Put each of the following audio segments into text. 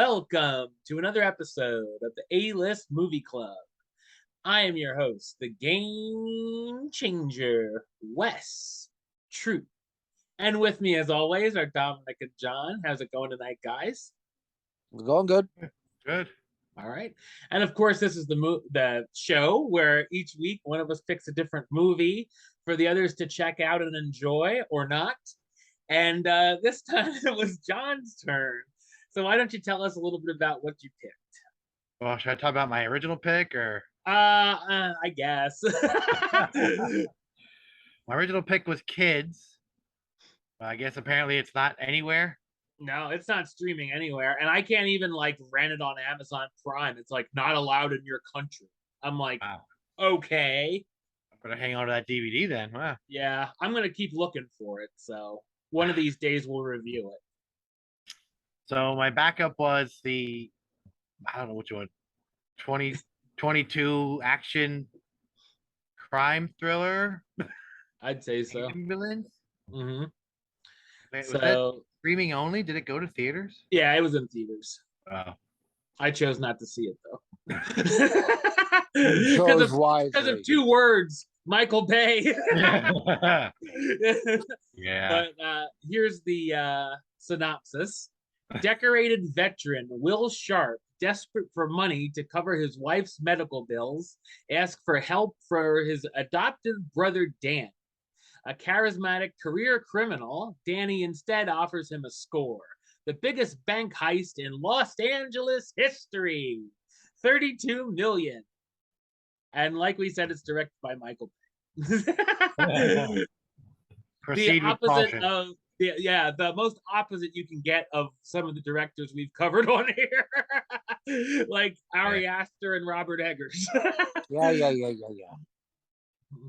welcome to another episode of the A-List Movie Club. I am your host, the game changer, Wes Truth. And with me, as always, are Dominic and John. How's it going tonight, guys? We're going good. Good. All right. And of course, this is the show where each week one of us picks a different movie for the others to check out and enjoy or not. And this time it was John's turn. So why don't you tell us a little bit about what you picked? Well, should I talk about my original pick or? I guess. My original pick was Kids. I guess apparently it's not anywhere. No, it's not streaming anywhere. And I can't even rent it on Amazon Prime. It's not allowed in your country. I'm like, wow. Okay. I'm going to hang on to that DVD then. Wow. Yeah, I'm going to keep looking for it. So one of these days we'll review it. So my backup was I don't know which one, 2022 action crime thriller. I'd say so. Ambulance. Mm-hmm. Was that streaming only? Did it go to theaters? Yeah, it was in theaters. Oh. I chose not to see it though. Because of two words, Michael Bay. Yeah. But here's the synopsis. Decorated veteran Will Sharp, desperate for money to cover his wife's medical bills, asks for help for his adopted brother Dan. A charismatic career criminal, Danny instead offers him a score. The biggest bank heist in Los Angeles history. $32 million. And like we said, it's directed by Michael Bay. Proceed with caution. The most opposite you can get of some of the directors we've covered on here. Like Ari Aster and Robert Eggers. Yeah.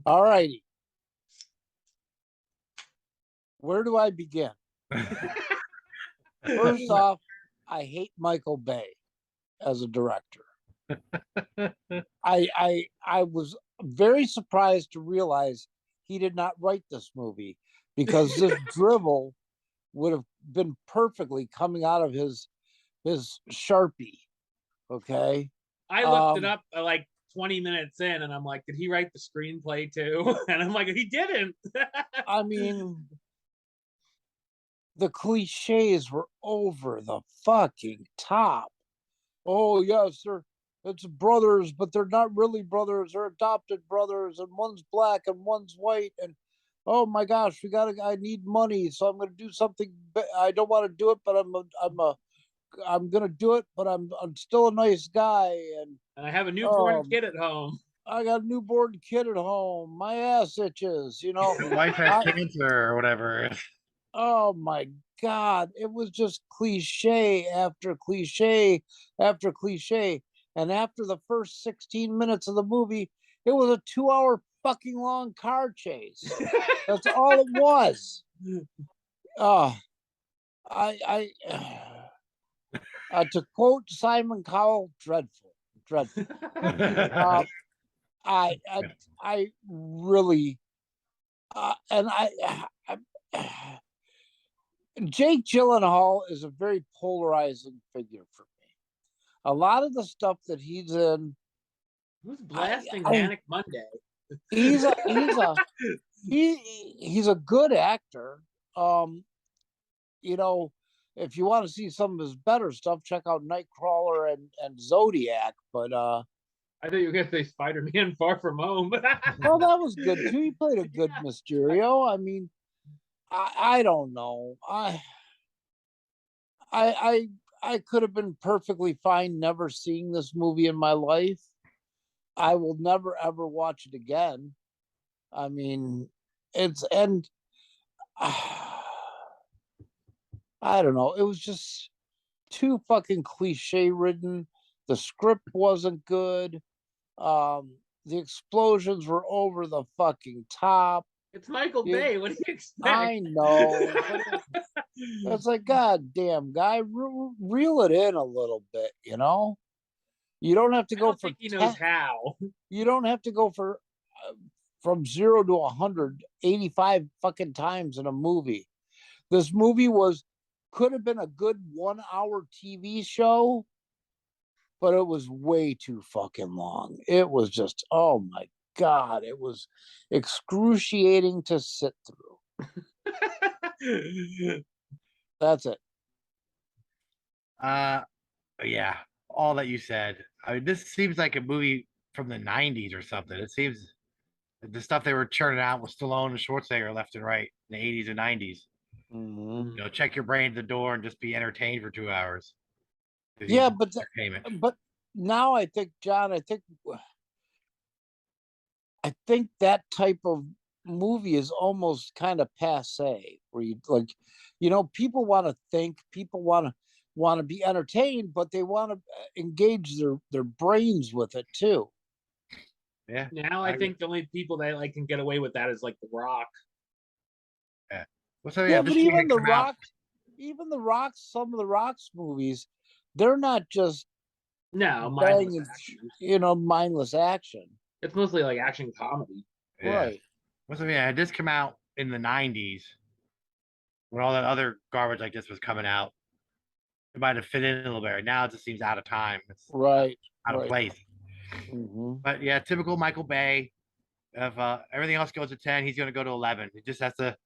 All righty. Where do I begin? First off, I hate Michael Bay as a director. I was very surprised to realize he did not write this movie, because this dribble would have been perfectly coming out of his Sharpie. Okay. I looked it up 20 minutes in and I'm like, did he write the screenplay too? And I'm like, he didn't. I mean, the cliches were over the fucking top. Oh, yes, it's brothers, but they're not really brothers. They're adopted brothers, and one's black and one's white. And oh my gosh, I need money, so I'm going to do something. I don't want to do it, but I'm going to do it, but I'm still a nice guy. And I have a newborn kid at home. I got a newborn kid at home. My ass itches, My wife has cancer or whatever. Oh my God. It was just cliche after cliche after cliche. And after the first 16 minutes of the movie, it was a 2-hour fucking long car chase. That's all it was. To quote Simon Cowell, dreadful. I really, Jake Gyllenhaal is a very polarizing figure for me. A lot of the stuff that he's in. Who's blasting Manic Monday? He's a good actor. If you want to see some of his better stuff, check out Nightcrawler and Zodiac. But I thought you were going to say Spider-Man Far From Home. Well, that was good too. He played a good Mysterio. I mean, I don't know. I could have been perfectly fine never seeing this movie in my life. I will never ever watch it again. I mean, I don't know. It was just too fucking cliche ridden. The script wasn't good. The explosions were over the fucking top. It's Michael Bay. What do you expect? I know. It's like, God damn, guy, reel it in a little bit, You don't have to go for. He knows how. You don't have to go for from 0 to 185 fucking times in a movie. This movie was could have been a good 1 hour TV show, but it was way too fucking long. It was just, oh my God, it was excruciating to sit through. That's it. Yeah, all that you said. I mean, this seems like a movie from the '90s or something. It seems the stuff they were churning out with Stallone and Schwarzenegger left and right in the '80s and '90s. Mhm. You know, check your brain at the door and just be entertained for 2 hours. Yeah, Entertainment. but now I think, John, I think that type of movie is almost kind of passe, where you like, people want to think, people want to be entertained, but they want to engage their brains with it too. Yeah. Now I think the only people that like can get away with that is like The Rock. Yeah. Well, so Yeah, this but year even it The come out. Rock, some of The Rock's movies, they're not just No, mindless banging, action. mindless action. It's mostly like action comedy. Yeah. Right. Well, so it just come out in the '90s when all that other garbage like this was coming out. It might have fit in a little bit. Now it just seems out of time. It's Right. out of Right. place. Mhm. But yeah, typical Michael Bay. If everything else goes to 10, he's going to go to 11. He just has to,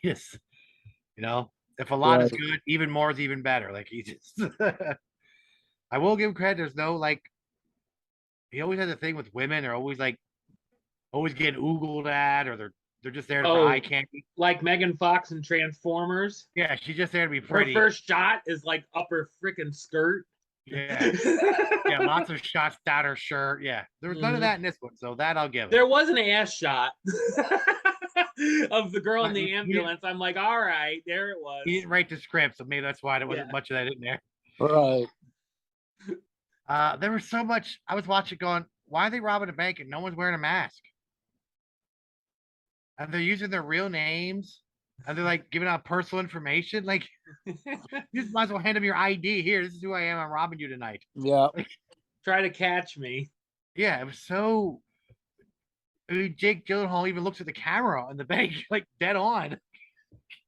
yes, if a lot is Right. good, even more is even better. Like he just, I will give him credit. There's no like, he always has a thing with women. They're always getting oogled at, or they're just there for eye Oh, candy. like Megan Fox in Transformers. Yeah, she's just there to be Her pretty. first shot is like up her freaking skirt. Yeah, yeah, lots of shots down her shirt. Yeah, there was none of that in this one, so that I'll give him. There was an ass shot of the girl in the He- ambulance. I'm like, all right, there it was. He didn't write the script, so maybe that's why there wasn't much of that in there. Right. There was so much. I was watching, going, why are they robbing a bank and no one's wearing a mask? And they're using their real names, and they're like giving out personal information. Like, you just might as well hand them your ID. Here, this is who I am. I'm robbing you tonight. Yeah. Like, Try to catch me. yeah, it was so. I mean, Jake Gyllenhaal even looks at the camera in the bank, like dead on.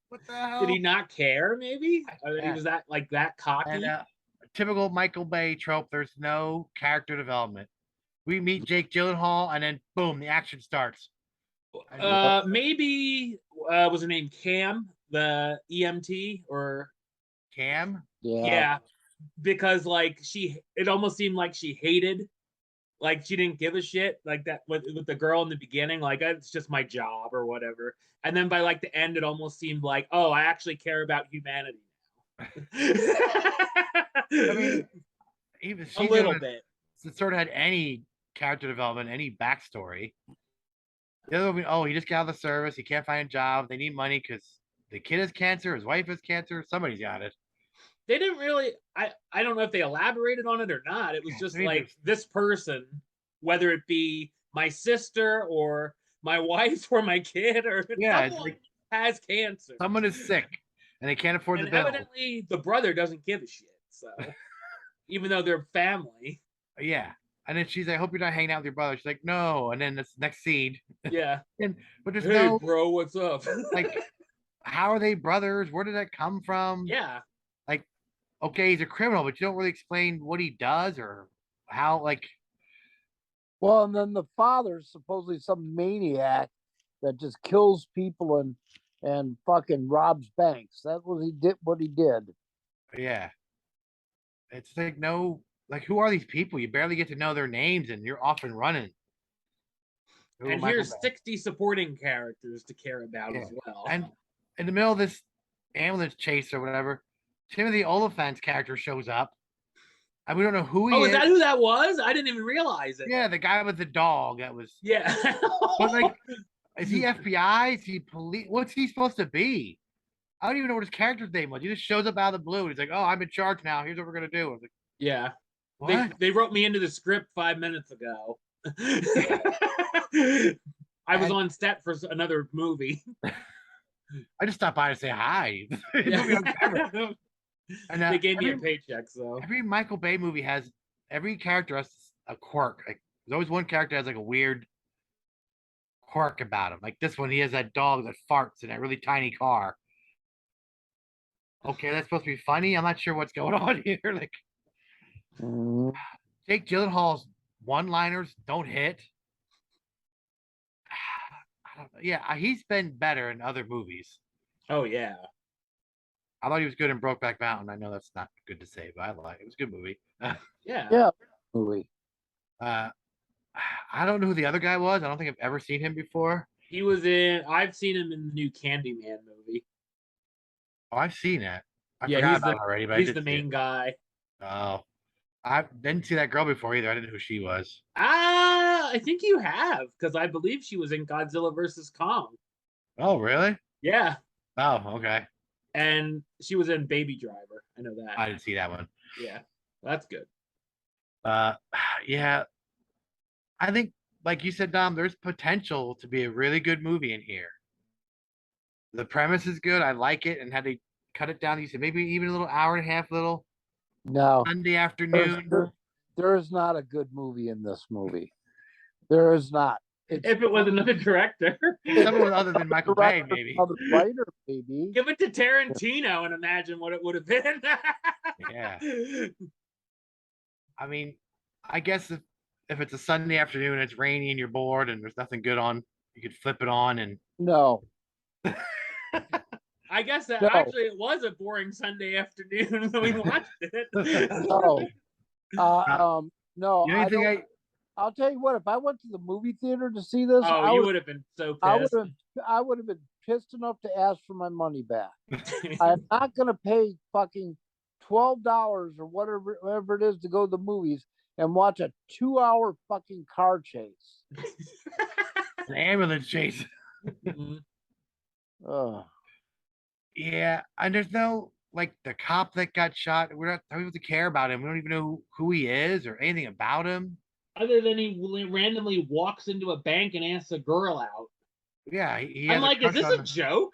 What the hell? Did he not care? Maybe he was that cocky. And typical Michael Bay trope. There's no character development. We meet Jake Gyllenhaal, and then boom, the action starts. Maybe was her name Cam, the EMT, or Cam? Yeah, because like it almost seemed like she hated, like she didn't give a shit, like that with the girl in the beginning, like it's just my job or whatever. And then by like the end, it almost seemed like, oh, I actually care about humanity now. I mean, even a little bit. Sort of had any character development, any backstory. The other one, oh, he just got out of the service. He can't find a job. They need money because the kid has cancer. His wife has cancer. Somebody's got it. They didn't really. I don't know if they elaborated on it or not. It was just like this person, whether it be my sister or my wife or my kid or someone has cancer. Someone is sick and they can't afford the bill. Evidently, the brother doesn't give a shit. So even though they're family. Yeah. And then she's like, I hope you're not hanging out with your brother. She's like, no. And then this next scene. Yeah. But there's hey, bro, what's up? Like, how are they brothers? Where did that come from? Yeah. Like, okay, he's a criminal, but you don't really explain what he does or how, like. Well, and then the father's supposedly some maniac that just kills people and fucking robs banks. That's what he did. Yeah. It's like, no. Like, who are these people? You barely get to know their names, and you're off and running. And here's 60 supporting characters to care about as well. And in the middle of this ambulance chase or whatever, Timothy Oliphant's character shows up, and we don't know who he is. Oh, is that who that was? I didn't even realize it. Yeah, the guy with the dog. That was. Yeah. But like, is he FBI? Is he police? What's he supposed to be? I don't even know what his character's name was. He just shows up out of the blue. And he's like, "Oh, I'm in charge now. Here's what we're gonna do." I was like, yeah. What? They wrote me into the script 5 minutes ago. I was on set for another movie. I just stopped by to say hi. And they gave me a paycheck. So every Michael Bay movie has every character has a quirk. Like, there's always one character that has like a weird quirk about him. Like this one, he has that dog that farts in a really tiny car. okay, that's supposed to be funny. I'm not sure what's going on here. Like Mhm. Jake Gyllenhaal's one-liners don't hit. I don't know. Yeah, he's been better in other movies. Oh yeah. I thought he was good in Brokeback Mountain. I know that's not good to say, but I like it. It was a good movie. Yeah. Yeah, movie. Uh, I don't know who the other guy was. I don't think I've ever seen him before. He was in. I've seen him in the new Candyman movie. Oh, I've seen it. I Yeah, forgot about it already, but I he's the did see it. main guy. Oh, I didn't see that girl before either. I didn't know who she was. I think you have because I believe she was in Godzilla versus Kong. Oh, really? Yeah, Oh, okay. and she was in Baby Driver. I know that. I didn't see that one. Yeah, that's good. Uh, yeah, I think, like you said, Dom, there's potential to be a really good movie in here. The premise is good. I like it, and how they cut it down. You said maybe even a little hour and a half, little No, Sunday there's, afternoon. there is not a good movie in this movie. There is not. It's If it was another director, Someone other than Michael Bay, maybe. Another writer, maybe. give it to Tarantino and imagine what it would have been. Yeah. I mean, I guess if it's a Sunday afternoon and it's rainy and you're bored and there's nothing good on, you could flip it on and No, I guess that No. actually it was a boring Sunday afternoon when we watched it. no, no. the only thing I'll tell you what. If I went to the movie theater to see this, Oh, you would have been so pissed. I would have been pissed enough to ask for my money back. I'm not gonna pay fucking $12 or whatever it is to go to the movies and watch a 2-hour fucking car chase. an ambulance chase. Mhm. Ugh. Yeah, and there's no like the cop that got shot. We're not able to care about him. We don't even know who he is or anything about him. Other than he randomly walks into a bank and asks a girl out. Yeah, he I'm has like, a is this a joke?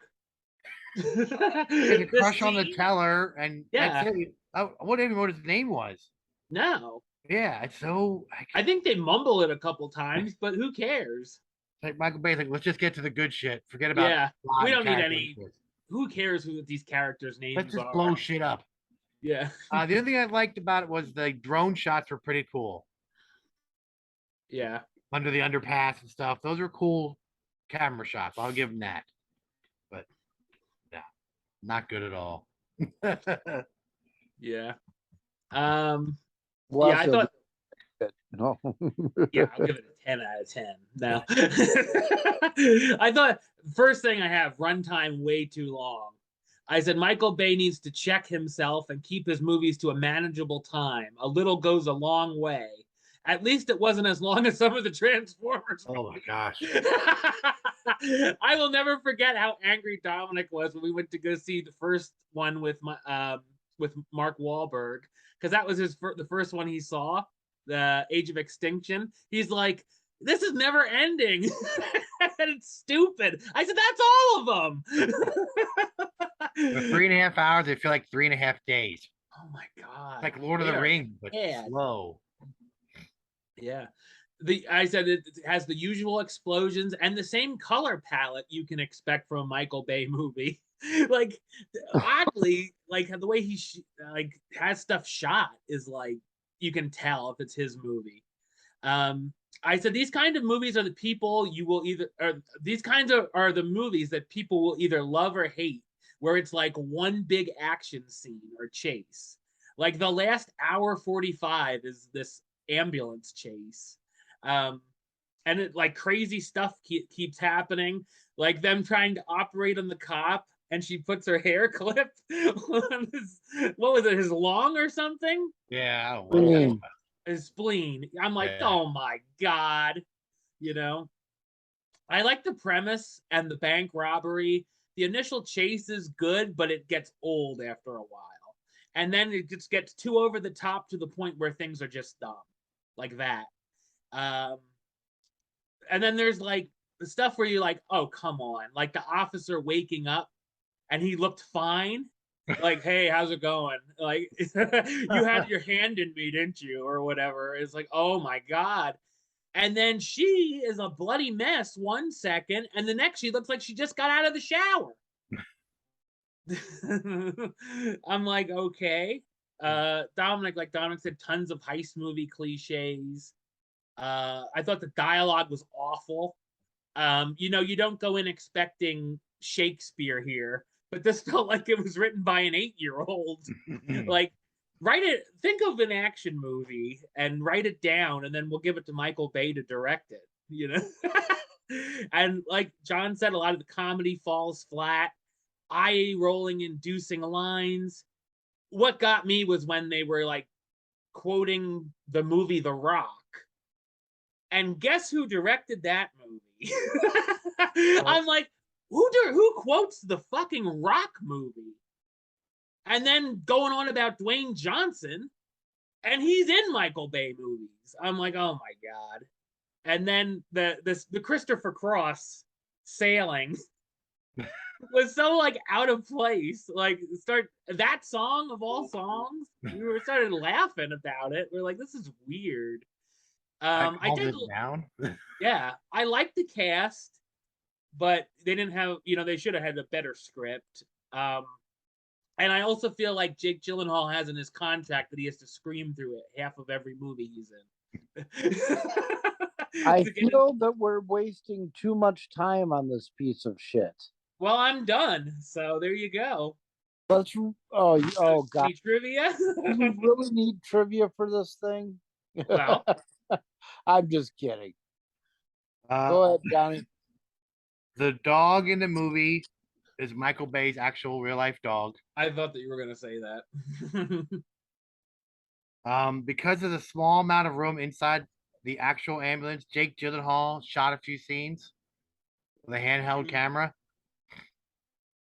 he has a crush on the teller, and Yeah. that's it. I wouldn't even know what his name was. No. Yeah, it's so I think they mumble it a couple times, but who cares? like Michael Bay's like, let's just get to the good shit. Forget about Yeah. plot We and don't need character any. interest. Who cares who these characters' names Let's just are? blow shit up. Yeah. The other thing I liked about it was the drone shots were pretty cool Yeah. under the underpass and stuff. Those are cool camera shots. I'll give them that. But yeah, not good at all. Yeah. Well, Yeah, I thought. no. Yeah, I'll give it a 10 out of 10. No. I thought first thing I have runtime way too long. I said Michael Bay needs to check himself and keep his movies to a manageable time. A little goes a long way. At least it wasn't as long as some of the Transformers. Oh my gosh. I will never forget how angry Dominic was when we went to go see the first one with Mark Wahlberg, because that was the first one he saw, the Age of Extinction. He's like, this is never ending. And it's stupid. I said, that's all of them. For 3.5 hours, they feel like 3.5 days. Oh my god. It's like Lord of the Rings, but slow. Yeah. I said it has the usual explosions and the same color palette you can expect from a Michael Bay movie. Like, oddly, like the way he has stuff shot is like you can tell if it's his movie. I said these kind of movies are the people you will either, or these kinds are the movies that people will either love or hate, where it's like one big action scene or chase. Like the last hour 45 is this ambulance chase. And it like crazy stuff keeps happening, like them trying to operate on the cop and she puts her hair clip on what was it, his lung or something? Yeah, I don't know. His spleen. I'm like, oh my god. I like the premise and the bank robbery. The initial chase is good, but it gets old after a while. And then it just gets too over the top to the point where things are just dumb. Like that. And then there's like the stuff where you're like, oh, come on. Like the officer waking up and he looked fine. Like, hey, how's it going? Like, you had your hand in me, didn't you? Or whatever. It's like, oh my God. And then she is a bloody mess 1 second, and the next she looks like she just got out of the shower. I'm like, okay. Dominic, like Dominic said, tons of heist movie cliches. I thought the dialogue was awful. You don't go in expecting Shakespeare here, but this felt like it was written by an 8-year-old. Like, think of an action movie and write it down, and then we'll give it to Michael Bay to direct it, And like John said, a lot of the comedy falls flat, eye rolling, inducing lines. What got me was when they were like quoting the movie The Rock. And guess who directed that movie? I'm like, who quotes the fucking Rock movie? And then going on about Dwayne Johnson, and he's in Michael Bay movies. I'm like, oh my god. And then the Christopher Cross sailing was so like out of place. Like that song of all songs, we started laughing about it. We're like, this is weird. I did it down. Yeah, I like the cast, but they didn't have, they should have had a better script. And I also feel like Jake Gyllenhaal has in his contract that he has to scream through it half of every movie he's in. I feel that we're wasting too much time on this piece of shit. Well, I'm done. So there you go. God. Any trivia? Do we really need trivia for this thing? Well, I'm just kidding. Go ahead, Johnny. The dog in the movie is Michael Bay's actual real life dog. I thought that you were going to say that. Because of the small amount of room inside the actual ambulance, Jake Gyllenhaal shot a few scenes with a handheld camera.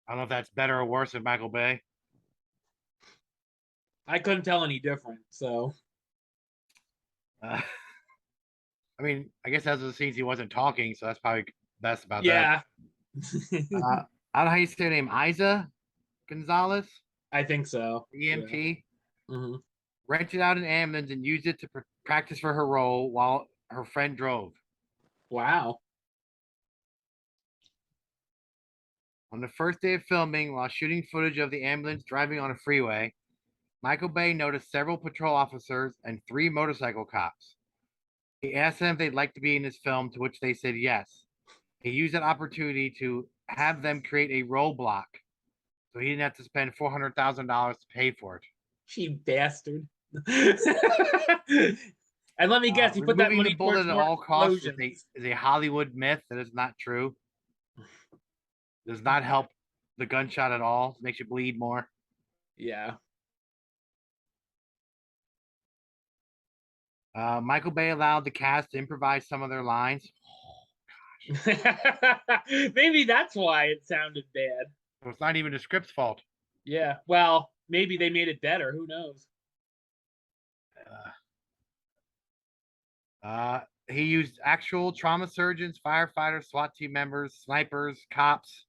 I don't know if that's better or worse than Michael Bay. I couldn't tell any different, so. I mean, I guess those are the scenes he wasn't talking, so that's probably best about that. I don't know how you say her name. Isa Gonzalez? I think so. EMT. Yeah. Mm-hmm. Rented out an ambulance and used it to practice for her role while her friend drove. Wow. On the first day of filming, while shooting footage of the ambulance driving on a freeway, Michael Bay noticed several patrol officers and 3 motorcycle cops. He asked them if they'd like to be in his film, to which they said yes. He used that opportunity to have them create a roadblock, so he didn't have to spend $400,000 to pay for it. She bastard. And let me guess, he put that money the bullet towards at all costs is a Hollywood myth that is not true. Does not help the gunshot at all. It makes you bleed more. Yeah. Michael Bay allowed the cast to improvise some of their lines. Oh, maybe that's why it sounded bad. So it's not even the script's fault. Yeah. Well, maybe they made it better. Who knows? He used actual trauma surgeons, firefighters, SWAT team members, snipers, cops.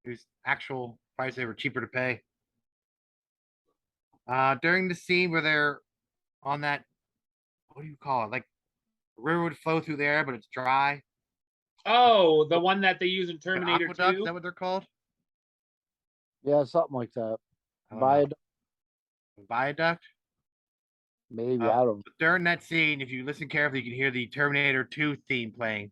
Whose actual price they were cheaper to pay. During the scene where they're on that, what do you call it? Like the river would flow through there, but it's dry. Oh, the one that they use in Terminator 2? Is that what they're called? Yeah, something like that. Viaduct? Maybe, I don't know. During that scene, if you listen carefully, you can hear the Terminator 2 theme playing.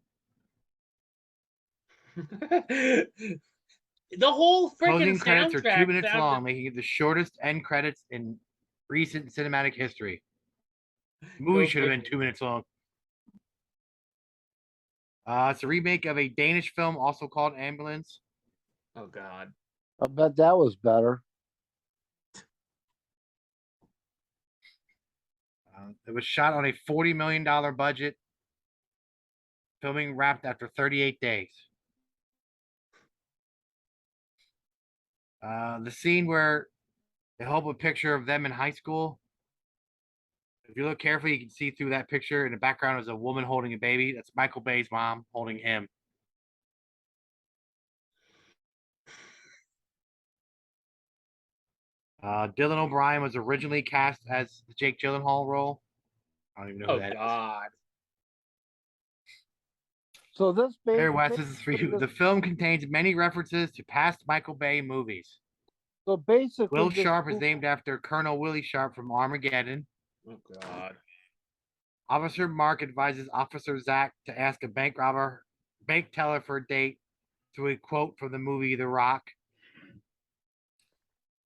The whole freaking closing credits are 2 minutes sounded long, making it the shortest end credits in recent cinematic history. The movie should have been 2 minutes long. It's a remake of a Danish film also called Ambulance. Oh, God. I bet that was better. It was shot on a $40 million budget. Filming wrapped after 38 days. The scene where they hold up a picture of them in high school. If you look carefully, you can see through that picture. In the background is a woman holding a baby. That's Michael Bay's mom holding him. Dylan O'Brien was originally cast as the Jake Gyllenhaal role. I don't even know who that is. God. So this Wes, this is for you. The film contains many references to past Michael Bay movies. So basically, Will this Sharp is movie- named after Colonel Willie Sharp from Armageddon. Oh God. Officer Mark advises Officer Zach to ask a bank teller for a date through a quote from the movie The Rock.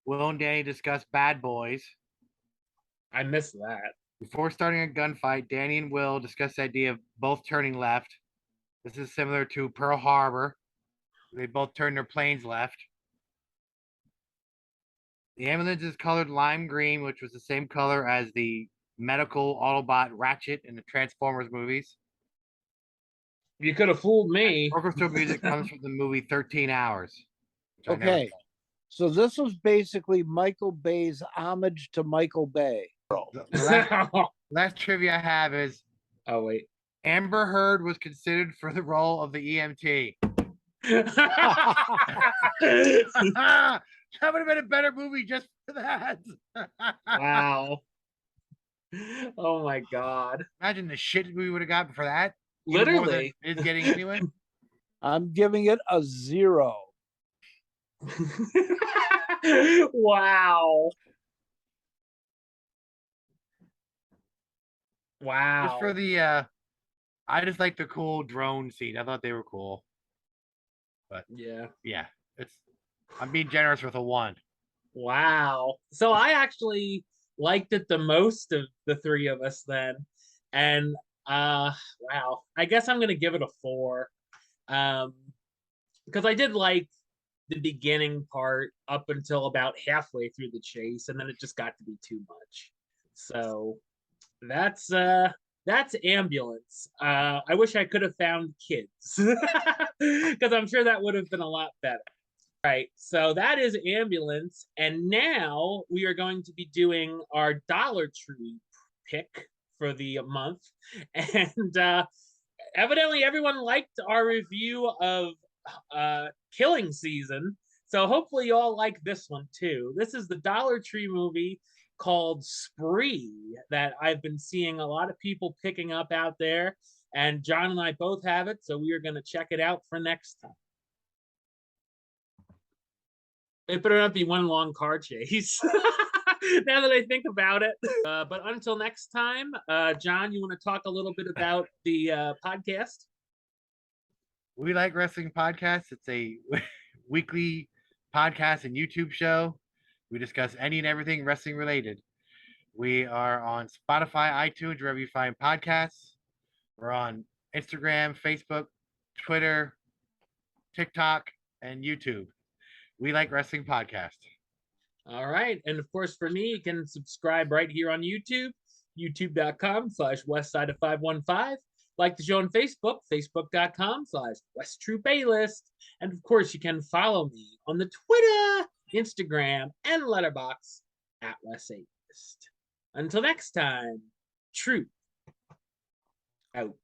Will and Danny discuss Bad Boys. I missed that. Before starting a gunfight, Danny and Will discuss the idea of both turning left. This is similar to Pearl Harbor. They both turn their planes left. The ambulance is colored lime green, which was the same color as the medical Autobot Ratchet in the Transformers movies. You could have fooled me. Orchestral music comes from the movie 13 Hours. which I never Okay. So this was basically Michael Bay's homage to Michael Bay. The last trivia I have is Oh wait. Amber Heard was considered for the role of the EMT. That would have been a better movie just for that. Wow. Oh my God. Imagine the shit we would have gotten for that. Even more than Literally. it's getting anyway. I'm giving it a 0. Wow. Wow. Just for the I just like the cool drone scene. I thought they were cool. But Yeah. yeah, I'm being generous with a 1. Wow. So I actually liked it the most of the three of us then. And wow. I guess I'm gonna give it a 4. Because I did like the beginning part up until about halfway through the chase, and then it just got to be too much. So that's Ambulance. I wish I could have found Kids. Because I'm sure that would have been a lot better. Right, so that is Ambulance, and now we are going to be doing our Dollar Tree pick for the month, and evidently everyone liked our review of Killing Season, so hopefully you all like this one too. This is the Dollar Tree movie called Spree that I've been seeing a lot of people picking up out there, and John and I both have it, so we are going to check it out for next time. It better not be one long car chase. Now that I think about it. But until next time, John, you want to talk a little bit about the podcast? We Like Wrestling Podcast. It's a weekly podcast and YouTube show. We discuss any and everything wrestling related. We are on Spotify, iTunes, wherever you find podcasts. We're on Instagram, Facebook, Twitter, TikTok, and YouTube. We Like Wrestling Podcast. All right. And of course, for me, you can subscribe right here on YouTube, youtube.com/westside of515. Like the show on Facebook, facebook.com/WestTruePaylist. And of course, you can follow me on the Twitter, Instagram, and Letterboxd @WesAtheist. Until next time, truth out.